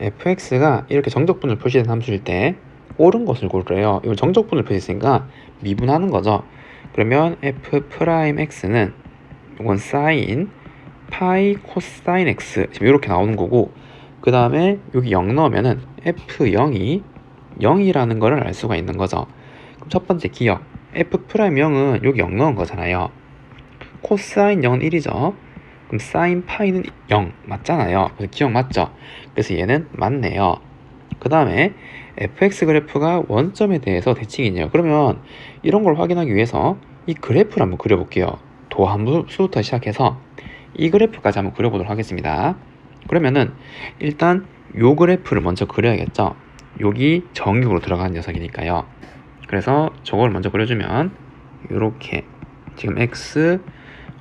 fx가 이렇게 정적분을 표시된 함수일 때 옳은 것을 고르래요. 이걸 정적분을 표시했으니까 미분하는 거죠. 그러면 f'x는 이건 sin 파이 코사인 x 지금 이렇게 나오는 거고, 그 다음에 여기 0 넣으면은 f0이 0이라는 거를 알 수가 있는 거죠. 그럼 첫 번째 기억, f'0은 여기 0 넣은 거잖아요. 코사인 0은 1이죠. 그럼 사인 파이는 0 맞잖아요. 그래서 기억 맞죠? 그래서 얘는 맞네요. 그 다음에 fx 그래프가 원점에 대해서 대칭이네요. 그러면 이런 걸 확인하기 위해서 이 그래프를 한번 그려볼게요. 도함수부터 시작해서 이 그래프까지 한번 그려보도록 하겠습니다. 그러면은 일단 요 그래프를 먼저 그려야겠죠. 여기 정육으로 들어가는 녀석이니까요. 그래서 저걸 먼저 그려주면 이렇게 지금 x,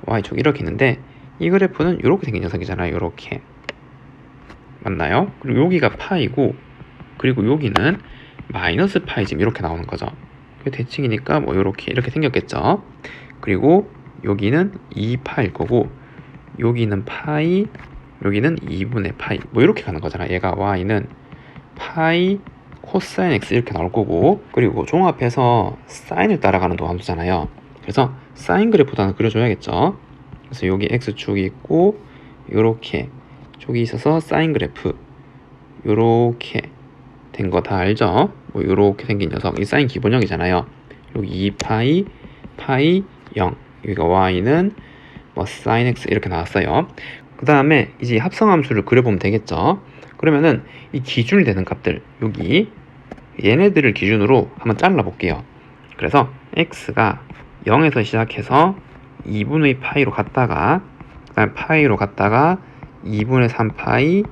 y축 이렇게 있는데, 이 그래프는 이렇게 생긴 녀석이잖아요. 이렇게 맞나요? 그리고 여기가 파이고, 그리고 여기는 마이너스 파이 지금 이렇게 나오는 거죠. 대칭이니까 뭐 이렇게 생겼겠죠. 그리고 여기는 2파일 거고, 여기는 파이, 여기는 2분의 파이 뭐 이렇게 가는 거잖아. 얘가 y는 파이 코사인 x 이렇게 나올 거고, 그리고 종합해서 사인을 따라가는 도함수잖아요. 그래서 사인 그래프도 하나 그려줘야겠죠. 그래서 여기 x축이 있고 요렇게 쪽이 있어서 사인 그래프 요렇게 된 거 다 알죠? 뭐 요렇게 생긴 녀석, 이 사인 기본형이잖아요. 여기 2파이 파이 0, 여기가 y는 뭐 sin x 이렇게 나왔어요. 그 다음에 이제 합성함수를 그려보면 되겠죠. 그러면은 이 기준이 되는 값들, 여기 얘네들을 기준으로 한번 잘라 볼게요. 그래서 x가 0에서 시작해서 2분의 파이로 갔다가, 그 다음에 파이로 갔다가 2분의 3파이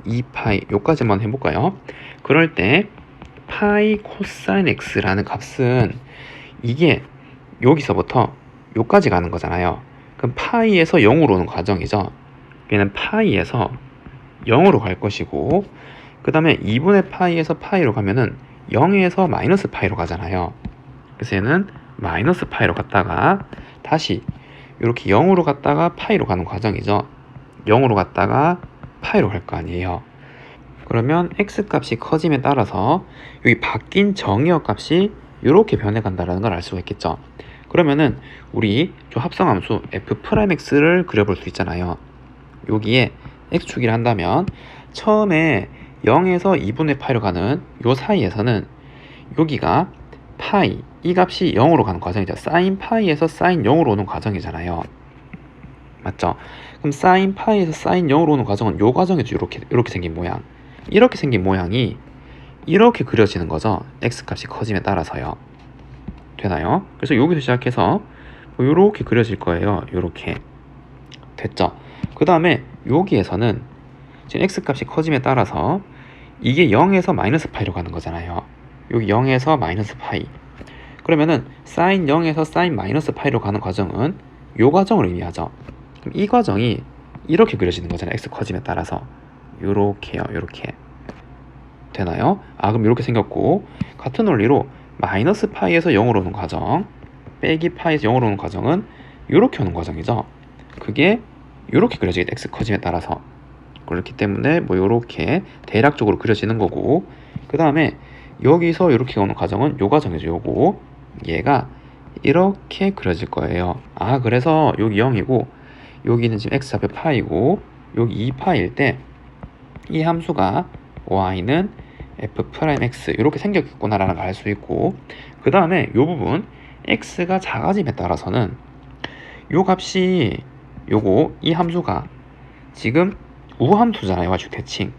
2파이 요까지 한번 해볼까요? 그럴 때 파이 코사인 x라는 값은 이게 여기서부터 요까지 가는 거잖아요. 그럼 파이에서 0으로 오는 과정이죠. 얘는 파이에서 0으로 갈 것이고, 그 다음에 2분의 파이에서 파이로 가면은 0에서 마이너스 파이로 가잖아요. 그래서 얘는 마이너스 파이로 갔다가 다시 이렇게 0으로 갔다가 파이로 가는 과정이죠. 0으로 갔다가 파이로 갈 거 아니에요. 그러면 x 값이 커짐에 따라서 여기 바뀐 정의역 값이 이렇게 변해간다는 걸 알 수가 있겠죠. 그러면은 우리 저 합성함수 f'x를 그려볼 수 있잖아요. 여기에 x축이라 한다면 처음에 0에서 2분의 파이로 가는 요 사이에서는 여기가 파이, 이 값이 0으로 가는 과정이죠. 사인 파이에서 사인 0으로 오는 과정이잖아요. 맞죠? 그럼 사인 파이에서 사인 0으로 오는 과정은 요 과정이죠. 이렇게 생긴 모양. 이렇게 생긴 모양이 이렇게 그려지는 거죠. x 값이 커짐에 따라서요. 되나요? 그래서 여기서 시작해서 뭐 이렇게 그려질 거예요. 이렇게 됐죠? 그 다음에 여기에서는 지금 x 값이 커짐에 따라서 이게 0에서 마이너스 파이로 가는 거잖아요. 여기 0에서 마이너스 파이. 그러면은 사인 0에서 사인 마이너스 파이로 가는 과정은 요 과정을 의미하죠. 그럼 이 과정이 이렇게 그려지는 거잖아요. x 커짐에 따라서 요렇게요. 요렇게 되나요? 그럼 이렇게 생겼고, 같은 원리로 마이너스 파이에서 0으로 오는 과정, 빼기 파이에서 0으로 오는 과정은 이렇게 오는 과정이죠. 그게 이렇게 그려지겠다. x 커짐에 따라서. 그렇기 때문에 뭐 이렇게 대략적으로 그려지는 거고, 그 다음에 여기서 이렇게 오는 과정은 요 과정이죠. 요거 얘가 이렇게 그려질 거예요. 그래서 여기 0이고 여기는 지금 x 앞에 파이고 여기 2파일 때 이 함수가 y는 f'x 이렇게 생겼구나라는 걸 알 수 있고, 그 다음에 요 부분 x가 작아짐에 따라서는 요 값이 이 함수가 지금 우함수잖아요. y축 대칭.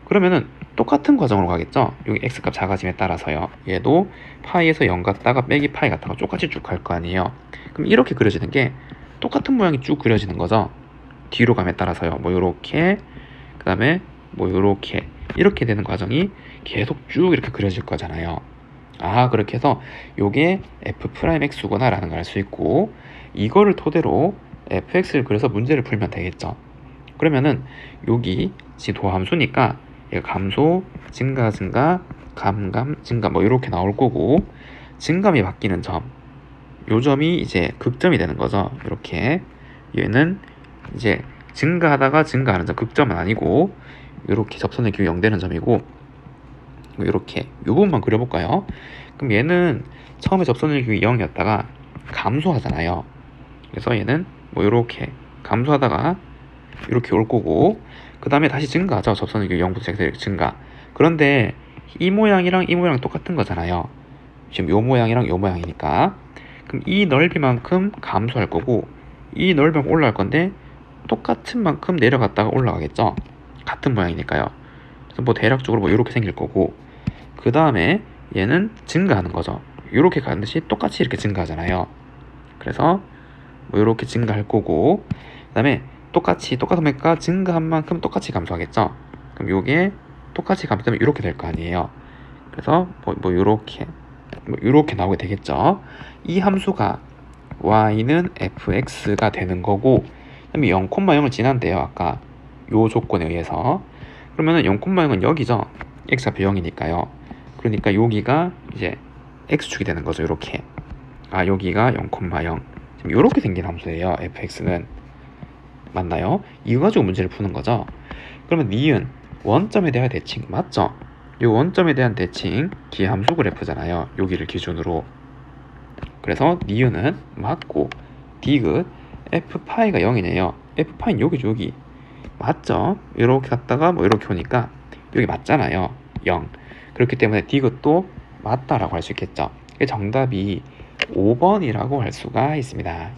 그러면은 똑같은 과정으로 가겠죠. 여기 x값 작아짐에 따라서요. 얘도 파이에서 0 갔다가 빼기 파이 갔다가 똑같이 쭉 갈 거 아니에요. 그럼 이렇게 그려지는 게 똑같은 모양이 쭉 그려지는 거죠. 뒤로 감에 따라서요. 뭐 요렇게, 그 다음에 뭐 요렇게 이렇게 되는 과정이 계속 쭉 이렇게 그려질 거잖아요. 그렇게 해서 요게 f'x구나 라는 걸 알 수 있고, 이거를 토대로 fx를 그려서 문제를 풀면 되겠죠. 그러면은 여기 지금 도함수니까 얘가 감소, 증가, 감감, 증가 뭐 이렇게 나올 거고, 증감이 바뀌는 점, 요 점이 이제 극점이 되는 거죠. 이렇게 얘는 이제 증가하다가 증가하는 점, 극점은 아니고 이렇게 접선의 기호 0 되는 점이고, 이렇게 이 부분만 그려볼까요? 그럼 얘는 처음에 접선의 기호 0이었다가 감소하잖아요. 그래서 얘는 뭐 이렇게 감소하다가 이렇게 올 거고, 그 다음에 다시 증가하죠. 접선의 기호 0부터 시작해서 증가. 그런데 이 모양이랑 이 모양 똑같은 거잖아요. 지금 요 모양이랑 요 모양이니까. 그럼 이 넓이만큼 감소할 거고, 이 넓이만큼 올라갈 건데 똑같은 만큼 내려갔다가 올라가겠죠. 같은 모양이니까요. 그래서 뭐 대략적으로 뭐 이렇게 생길 거고, 그 다음에 얘는 증가하는 거죠. 이렇게 가는 듯이 똑같이 이렇게 증가하잖아요. 그래서 뭐 이렇게 증가할 거고, 그 다음에 똑같으니까 증가한 만큼 똑같이 감소하겠죠. 그럼 요게 똑같이 감소하면 이렇게 될 거 아니에요. 그래서 뭐 이렇게 나오게 되겠죠. 이 함수가 y는 fx가 되는 거고, 그다음에 0,0을 지난대요. 아까 요 조건에 의해서. 그러면은 0,0은 여기죠. x좌표 0이니까요. 그러니까 여기가 이제 x축이 되는 거죠. 이렇게. 여기가 0,0. 지금 이렇게 생긴 함수예요. fx는. 맞나요? 이거 가지고 문제를 푸는 거죠. 그러면 니은 원점에 대한 대칭 맞죠? 이 원점에 대한 대칭 기함수 그래프잖아요. 여기를 기준으로. 그래서 니은은 맞고, 디귿 f파이가 0이네요. f파이는 여기 맞죠? 이렇게 갔다가 뭐 이렇게 오니까 여기 맞잖아요. 0. 그렇기 때문에 디귿도 맞다라고 할 수 있겠죠. 정답이 5번이라고 할 수가 있습니다.